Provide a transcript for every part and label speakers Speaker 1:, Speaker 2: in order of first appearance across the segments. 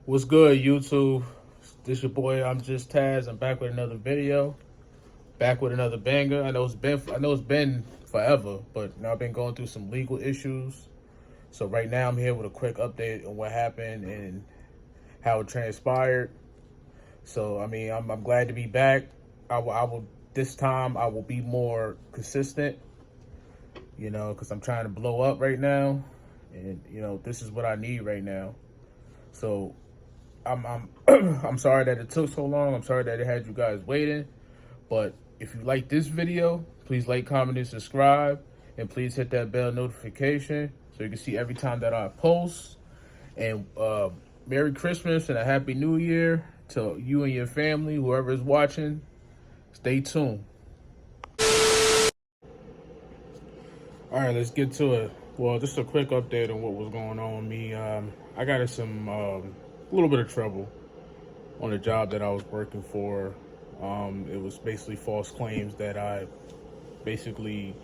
Speaker 1: What's good, YouTube? This your boy. I'm just Taz. I'm back with another video. Back with another banger. I know it's been forever, but now I've been going through some legal issues. So right now I'm here with a quick update on what happened and how it transpired. So I mean, I'm glad to be back. I will this time I will be more consistent. Because I'm trying to blow up right now, and this is what I need right now. So I'm I'm sorry that it took so long. I'm sorry that it had you guys waiting. But if you like this video, please like, comment, and subscribe. And please hit that bell notification so you can see every time that I post. And Merry Christmas and a Happy New Year to you and your family, whoever is watching. Stay tuned. All right, let's get to it. Well, just a quick update on what was going on with me. I got in some a little bit of trouble on a job that I was working for. It was basically false claims that I basically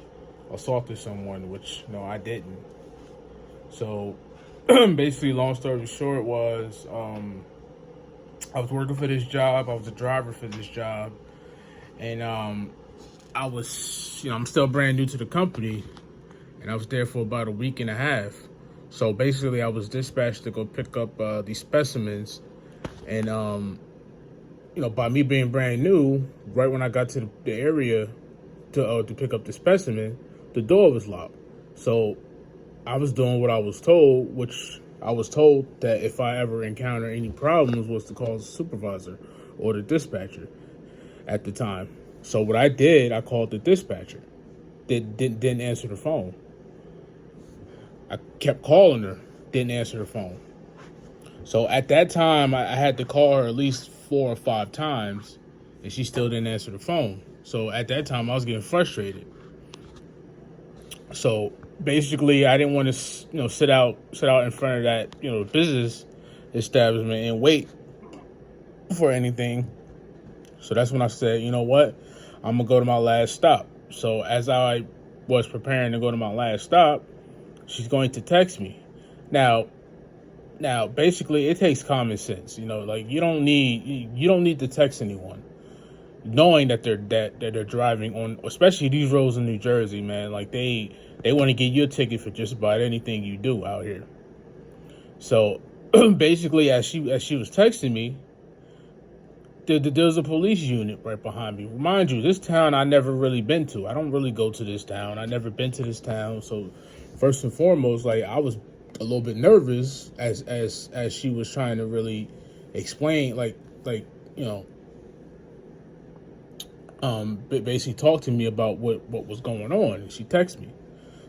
Speaker 1: assaulted someone, which no, I didn't. So basically, long story short was I was working for this job. I was a driver for this job, and I was, I'm still brand new to the company, and I was there for about a week and a half. So basically, I was dispatched to go pick up these specimens, and by me being brand new, right when I got to the area to pick up the specimen, the door was locked. So I was doing what I was told, which I was told that if I ever encounter any problems was to call the supervisor or the dispatcher at the time. So what I did, I called the dispatcher. Didn't answer the phone. I kept calling her, didn't answer the phone. So at that time, I had to call her at least 4 or 5 times, and she still didn't answer the phone. So at that time, I was getting frustrated. So basically, I didn't want to, sit out in front of that, business establishment and wait for anything. So that's when I said, you know what, I'm gonna go to my last stop. So as I was preparing to go to my last stop, she's going to text me. Now, basically, it takes common sense. Like you don't need to text anyone, knowing that they're driving on, especially these roads in New Jersey, man. Like they want to get you a ticket for just about anything you do out here. So basically, as she was texting me, there was a police unit right behind me. Mind you, this town I never really been to. I don't really go to this town. I never been to this town. So first and foremost, like I was a little bit nervous as she was trying to really explain, basically talk to me about what was going on. She texted me.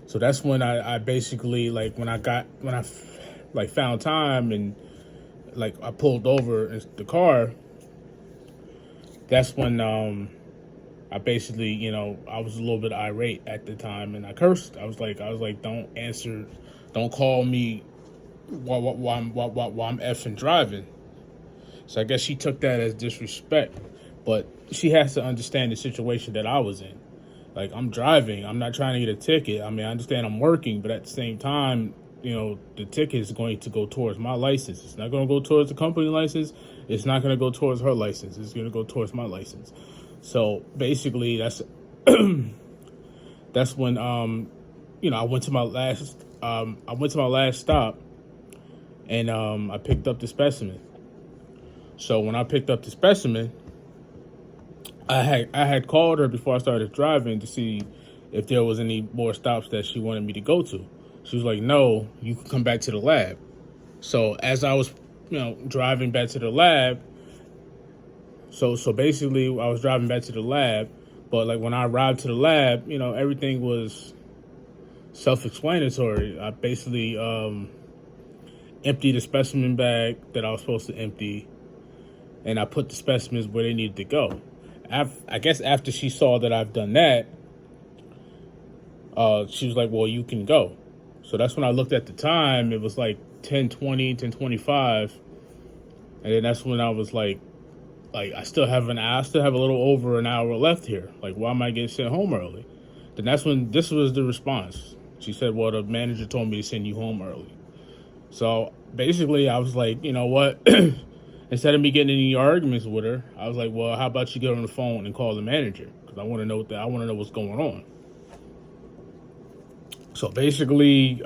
Speaker 1: So that's when I basically, when I found time and I pulled over in the car. That's when I basically, I was a little bit irate at the time, and I cursed. I was like, don't answer, don't call me while I'm effing driving. So I guess she took that as disrespect, but she has to understand the situation that I was in. Like, I'm driving, I'm not trying to get a ticket. I mean, I understand I'm working, but at the same time, the ticket is going to go towards my license. It's not going to go towards the company license. It's not going to go towards her license. It's going to go towards my license. So basically, that's that's when I went to my last stop, and I picked up the specimen. So when I picked up the specimen, I had called her before I started driving to see if there was any more stops that she wanted me to go to. She was like, "No, you can come back to the lab." So as I was, driving back to the lab, so basically I was driving back to the lab, but when I arrived to the lab, everything was self-explanatory. I basically emptied a specimen bag that I was supposed to empty, and I put the specimens where they needed to go. I guess after she saw that I've done that, she was like, "Well, you can go." So that's when I looked at the time. It was like 10:20, 10:25, and then that's when I was like I still have a little over an hour left here. Like, why am I getting sent home early? Then that's when this was the response. She said, "Well, the manager told me to send you home early." So basically, I was like, you know what? Instead of me getting any arguments with her, I was like, well, how about you get on the phone and call the manager, because I want to know what's going on. So basically,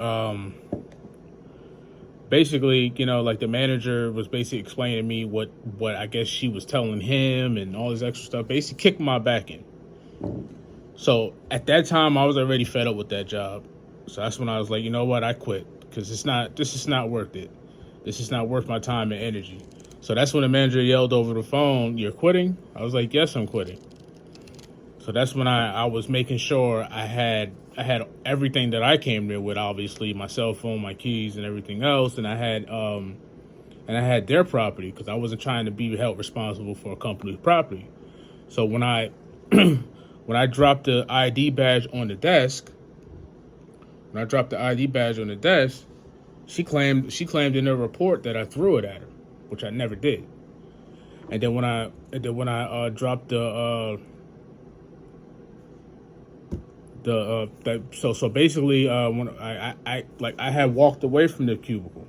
Speaker 1: you know, like the manager was basically explaining to me what I guess she was telling him and all this extra stuff. Basically, kicked my back in. So at that time, I was already fed up with that job. So that's when I was like, you know what, I quit, because this is not worth it. This is not worth my time and energy. So that's when the manager yelled over the phone, "You're quitting?" I was like, "Yes, I'm quitting." So that's when I was making sure I had everything that I came there with, obviously my cell phone, my keys, and everything else, and I had their property, because I wasn't trying to be held responsible for a company's property. So when I when I dropped the ID badge on the desk, she claimed in her report that I threw it at her, which I never did. And then when I dropped so basically when I had walked away from the cubicle,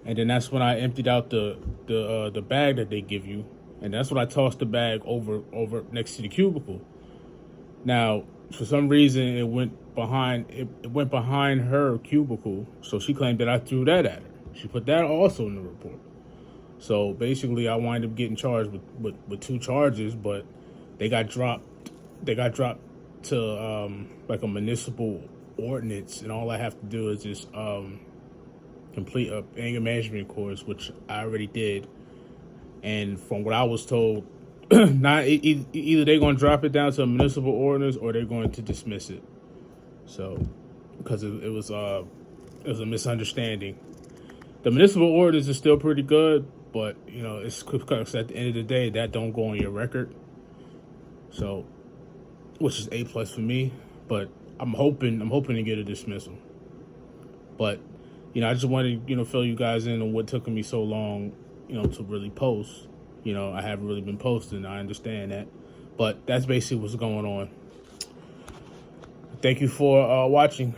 Speaker 1: and then that's when I emptied out the bag that they give you, and that's when I tossed the bag over next to the cubicle. Now, for some reason, it went behind her cubicle, so she claimed that I threw that at her. She put that also in the report. So basically, I wind up getting charged with 2 charges, but they got dropped. They got dropped to like a municipal ordinance, and all I have to do is just complete a anger management course, which I already did. And from what I was told, either they're going to drop it down to a municipal ordinance or they're going to dismiss it. So, because it was a misunderstanding. The municipal ordinance is still pretty good, but you know, it's because at the end of the day, that don't go on your record. So, which is A+ for me. But I'm hoping to get a dismissal. But you know, I just wanted to, fill you guys in on what took me so long, to really post. I haven't really been posting. I understand that, but that's basically what's going on. Thank you for watching.